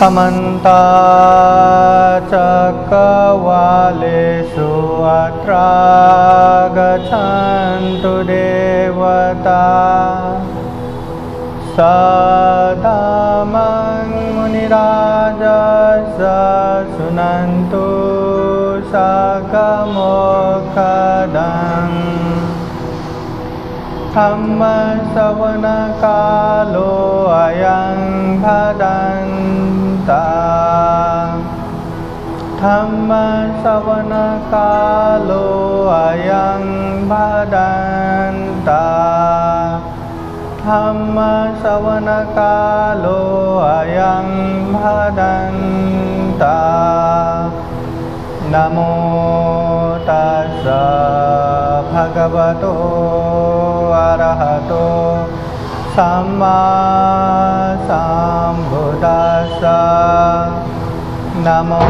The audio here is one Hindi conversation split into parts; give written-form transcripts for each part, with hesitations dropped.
समन्त चक्रवालेषु अत्रा गच्छन्तु देवता सदा मुनिराजस शृण्वन्तु सकमोक्षदम् धम्मश्रवणकालो अयं भदन्ता धम्मश्रवणकालो अयं भदन्ता धम्मश्रवणकालो अयं भदन्ता नमो तस्स भगवतो अरहतो सम्मा सम्बुद्दस्स नमो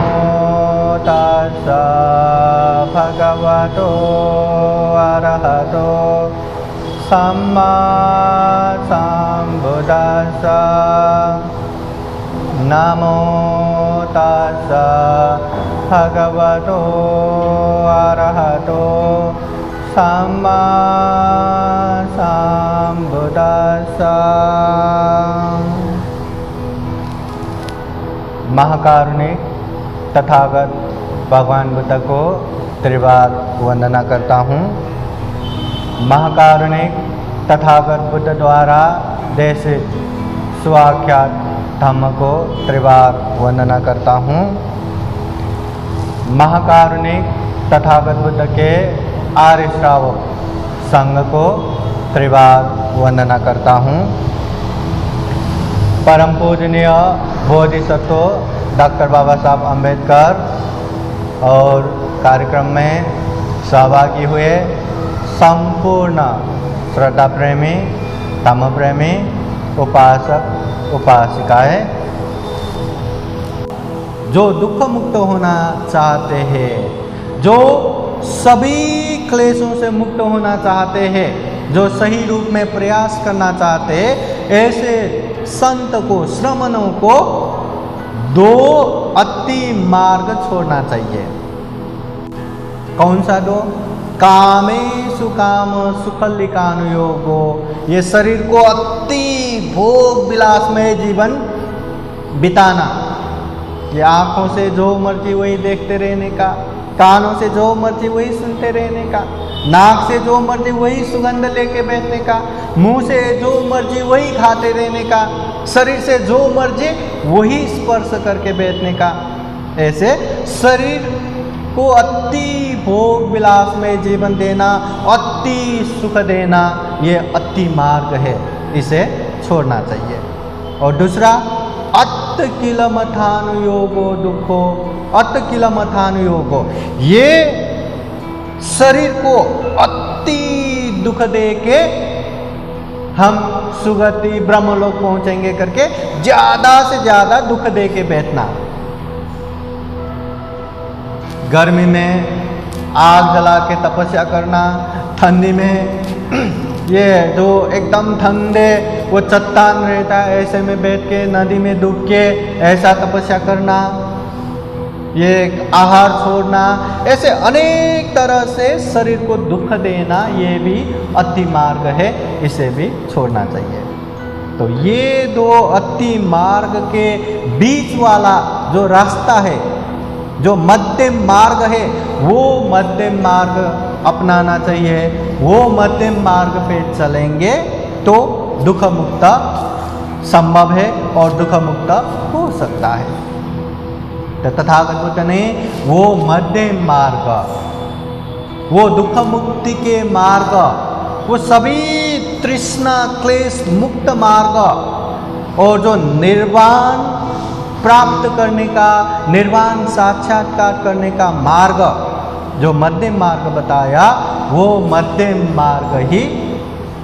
तस्स भगवतो अरहतो सम्मा सम्बुद्दस्स नमो तस्स भगवतो अरहतो सम्मा सम्बुद्दस्स। महाकारुणिक तथागत भगवान बुद्ध को त्रिवार वंदना करता हूँ। महाकारुणिक तथागत बुद्ध द्वारा देशित स्वाख्यात धम्म को त्रिवार वंदना करता हूँ। महाकारुणिक तथागत बुद्ध के आर्य श्रावक संघ को त्रिवार वंदना करता हूँ। परम पूजनीय बोधिसत्व डॉक्टर बाबा साहब अम्बेडकर और कार्यक्रम में सहभागी हुए संपूर्ण श्रद्धा प्रेमी धम्म प्रेमी उपासक उपासिकाएं जो दुख मुक्त होना चाहते हैं, जो सभी क्लेशों से मुक्त होना चाहते हैं, जो सही रूप में प्रयास करना चाहते हैं, ऐसे संत को श्रमणों को दो अति मार्ग छोड़ना चाहिए। कौन सा दो? कामेषु काम सुखलिकानुयोगो, ये शरीर को अति भोग विलासमय जीवन बिताना, ये आँखों से जो मर्जी वही देखते रहने का, कानों से जो मर्जी वही सुनते रहने का, नाक से जो मर्जी वही सुगंध लेके बैठने का, मुंह से जो मर्जी वही खाते रहने का, शरीर से जो मर्जी वही स्पर्श करके बैठने का, ऐसे शरीर को अति भोग विलास में जीवन देना, अति सुख देना, ये अति मार्ग है, इसे छोड़ना चाहिए। और दूसरा अत्किलमथानुयोगो दुखो, अत्किलमथानुयोगो, ये शरीर को अति दुख दे के हम सुगति ब्रह्मलोक पहुंचेंगे करके ज्यादा से ज्यादा दुख दे के बैठना। गर्मी में आग जला के तपस्या करना, ठंडी में ये जो एकदम ठंडे वो चट्टान रहता है ऐसे में बैठ के नदी में डूब के ऐसा तपस्या करना, ये आहार छोड़ना, ऐसे अनेक तरह से शरीर को दुख देना, ये भी अति मार्ग है, इसे भी छोड़ना चाहिए। तो ये दो अति मार्ग के बीच वाला जो रास्ता है, जो मध्यम मार्ग है, वो मध्यम मार्ग अपनाना चाहिए। वो मध्यम मार्ग पे चलेंगे तो दुख मुक्त संभव है और दुख मुक्त हो सकता है। तो तथागत बुद्ध ने वो मध्यम मार्ग, वो दुख मुक्ति के मार्ग, वो सभी तृष्णा क्लेश मुक्त मार्ग और जो निर्वाण प्राप्त करने का, निर्वाण साक्षात्कार करने का मार्ग, जो मध्यम मार्ग बताया, वो मध्यम मार्ग ही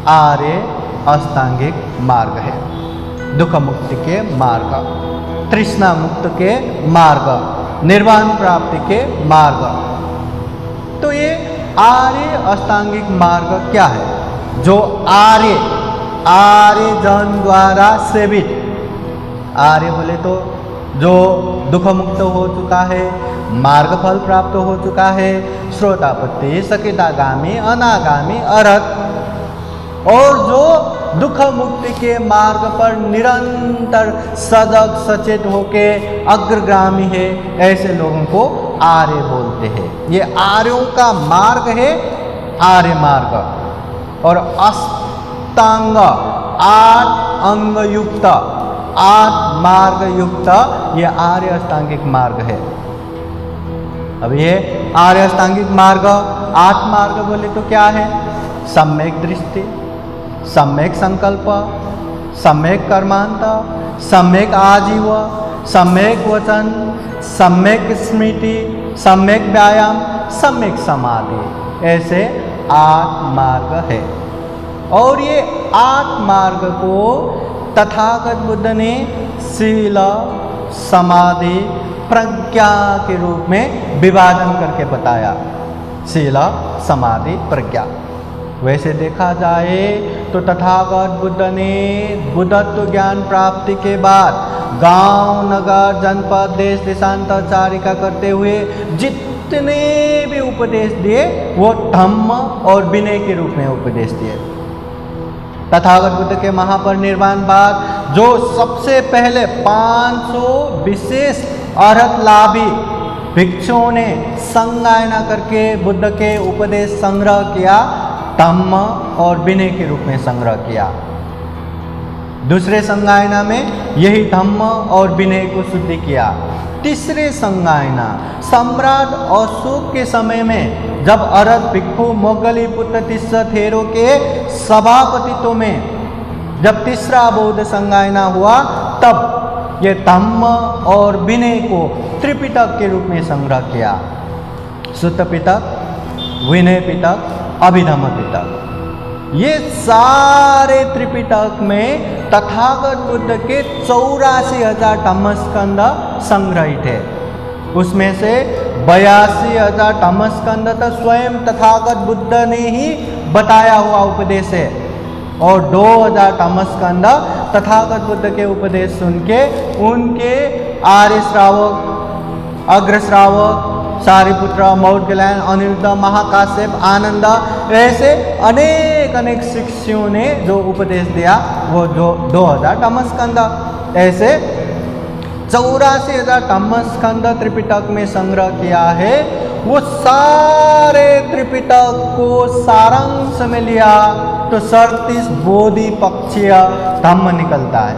आर्य अष्टांगिक मार्ग है। दुख मुक्ति के मार्ग, तृष्णा मुक्त के मार्ग, निर्वाण प्राप्ति के मार्ग। तो ये आर्य अष्टांगिक मार्ग क्या है? जो आर्य जन द्वारा सेवित, आर्य बोले तो जो दुख मुक्त हो चुका है, मार्ग फल प्राप्त हो चुका है, श्रोतापत्ति, सकितागामी, अनागामी, अरहत, और जो दुख मुक्ति के मार्ग पर निरंतर सजग सचेत होके अग्रगामी है, ऐसे लोगों को आर्य बोलते हैं। ये आर्यों का मार्ग है, आर्य मार्ग। और अष्टांग 8 अंग युक्त, 8 मार्ग युक्त ये आर्य अष्टांगिक मार्ग है। अब ये आर्य अष्टांगिक मार्ग 8 मार्ग बोले तो क्या है? सम्यक दृष्टि, सम्यक संकल्प, सम्यक कर्मांत, सम्यक आजीव, सम्यक वचन, सम्यक स्मृति, सम्यक व्यायाम, सम्यक समाधि, ऐसे 8 मार्ग है। और ये 8 मार्ग को तथागत बुद्ध ने शील, समाधि, प्रज्ञा के रूप में विभाजन करके बताया। शील, समाधि, प्रज्ञा। वैसे देखा जाए तो तथागत बुद्ध ने बुद्धत्व ज्ञान प्राप्ति के बाद गांव, नगर, जनपद, देश देशांतरचारिका करते हुए जितने भी उपदेश दिए वो धम्म और विनय के रूप में उपदेश दिए। तथागत बुद्ध के महापरिनिर्वाण बाद जो सबसे पहले 500 विशेष अरहत लाभी भिक्षुओं ने संगायना करके बुद्ध के उपदेश संग्रह किया, धम्म और विनय के रूप में संग्रह किया। दूसरे संगायना में यही धम्म और विनय को शुद्धि किया। तीसरे संगायना सम्राट अशोक के समय में जब अरहत भिक्षु मोगलीपुत्र तीसरा थेरो के सभापतित्व में जब तीसरा बौद्ध संगायना हुआ, तब ये धम्म और विनय को त्रिपिटक के रूप में संग्रह किया। सुत्त पिटक, विनय पिटक, अभिधम्म पिटक। ये सारे त्रिपिटक में तथागत बुद्ध के 84,000 धम्मस्कंद संग्रहित है। उसमें से 82,000 धम्मस्कंद तो स्वयं तथागत बुद्ध ने ही बताया हुआ उपदेश है, और 2,000 धम्मस्कंद तथागत बुद्ध के उपदेश सुन के उनके आर्य श्रावक, अग्र श्रावक, सारिपुत्र, मौदगल्यायन, अनिरुद्ध, महाकाश्यप, आनंद, ऐसे अनेक शिष्यों ने जो उपदेश दिया वो 2,000 धम्मस्कंद, ऐसे 84,000 धम्मस्कंद त्रिपिटक में संग्रह किया है। वो सारे त्रिपिटक को सारांश में लिया तो 37 बोधि पक्षीय धम्म निकलता है,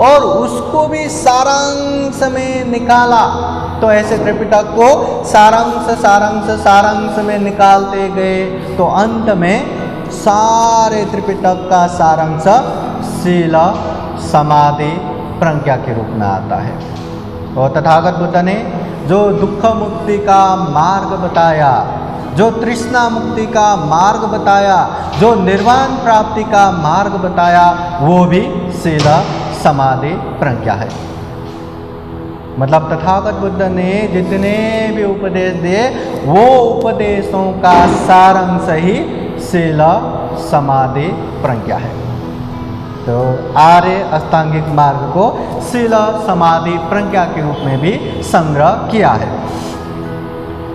और उसको भी सारांश में निकाला तो ऐसे त्रिपिटक को सारांश में निकालते गए तो अंत में सारे त्रिपिटक का सारांश शील, समाधि, प्रज्ञा के रूप में आता है। और तथागत बुद्ध ने जो दुख मुक्ति का मार्ग बताया, जो तृष्णा मुक्ति का मार्ग बताया, जो निर्वाण प्राप्ति का मार्ग बताया, वो भी शील, समाधि, प्रज्ञा है। मतलब तथागत बुद्ध ने जितने भी उपदेश दिए वो उपदेशों का सारांश ही शील, समाधि, प्रज्ञा है। तो आर्य अष्टांगिक मार्ग को शील, समाधि, प्रज्ञा के रूप में भी संग्रह किया है।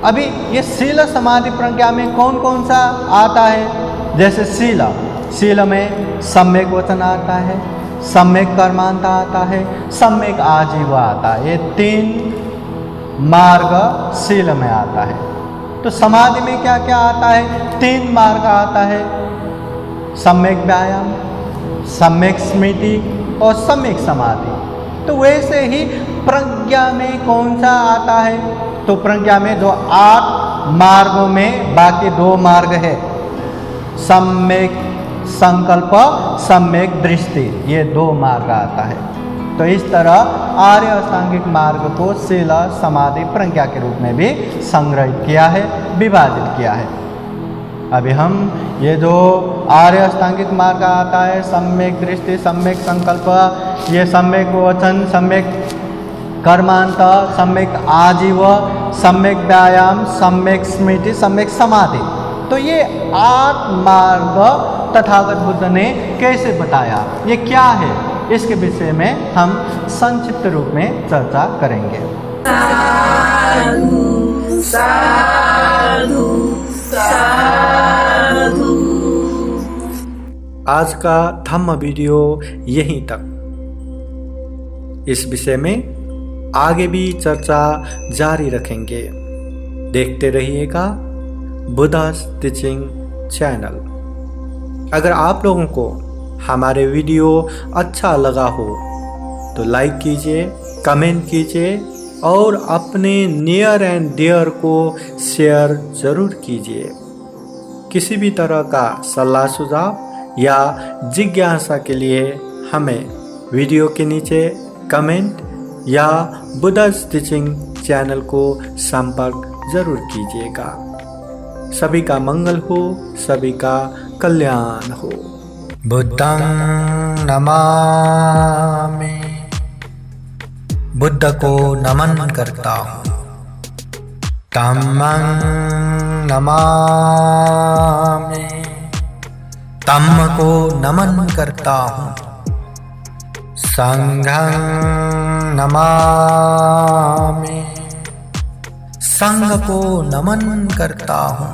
अभी ये शील, समाधि, प्रज्ञा में कौन कौन सा आता है? जैसे शील में सम्यक वचन आता है, सम्यक कर्मांत आता है, सम्यक आजीव आता है। ये 3 मार्ग शील में आता है। तो समाधि में क्या क्या आता है? 3 मार्ग आता है, सम्यक व्यायाम, सम्यक स्मृति और सम्यक समाधि। तो वैसे ही प्रज्ञा में कौन सा आता है? तो प्रज्ञा में जो 8 मार्गों में बाकी 2 मार्ग है, सम्यक संकल्प, सम्यक दृष्टि, ये 2 मार्ग आता है। तो इस तरह आर्य अष्टांगिक मार्ग को शील, समाधि, प्रज्ञा के रूप में भी संग्रहित किया है, विभाजित किया है। अभी हम ये जो आर्य अष्टांगिक मार्ग आता है, सम्यक दृष्टि, सम्यक संकल्प, ये सम्यक वचन, सम्यक कर्मांत, सम्यक आजीव, सम्यक व्यायाम, सम्यक स्मृति, सम्यक समाधि, तो ये 8 मार्ग तथागत बुद्ध ने कैसे बताया? ये क्या है? इसके विषय में हम संक्षिप्त रूप में चर्चा करेंगे। साधु साधु साधु। आज का धम्म वीडियो यहीं तक। इस विषय में आगे भी चर्चा जारी रखेंगे। देखते रहिएगा बुद्धास टीचिंग चैनल। अगर आप लोगों को हमारे वीडियो अच्छा लगा हो तो लाइक कीजिए, कमेंट कीजिए और अपने नियर एंड डियर को शेयर ज़रूर कीजिए। किसी भी तरह का सलाह सुझाव या जिज्ञासा के लिए हमें वीडियो के नीचे कमेंट या बुद्धास टीचिंग चैनल को संपर्क ज़रूर कीजिएगा। सभी का मंगल हो, सभी का कल्याण हो। बुद्धं नमामि। बुद्ध को नमन करता हूँ। धम्मं नमामि। धम्म को नमन करता हूँ। संघं नमामि। संघ को नमन करता हूँ।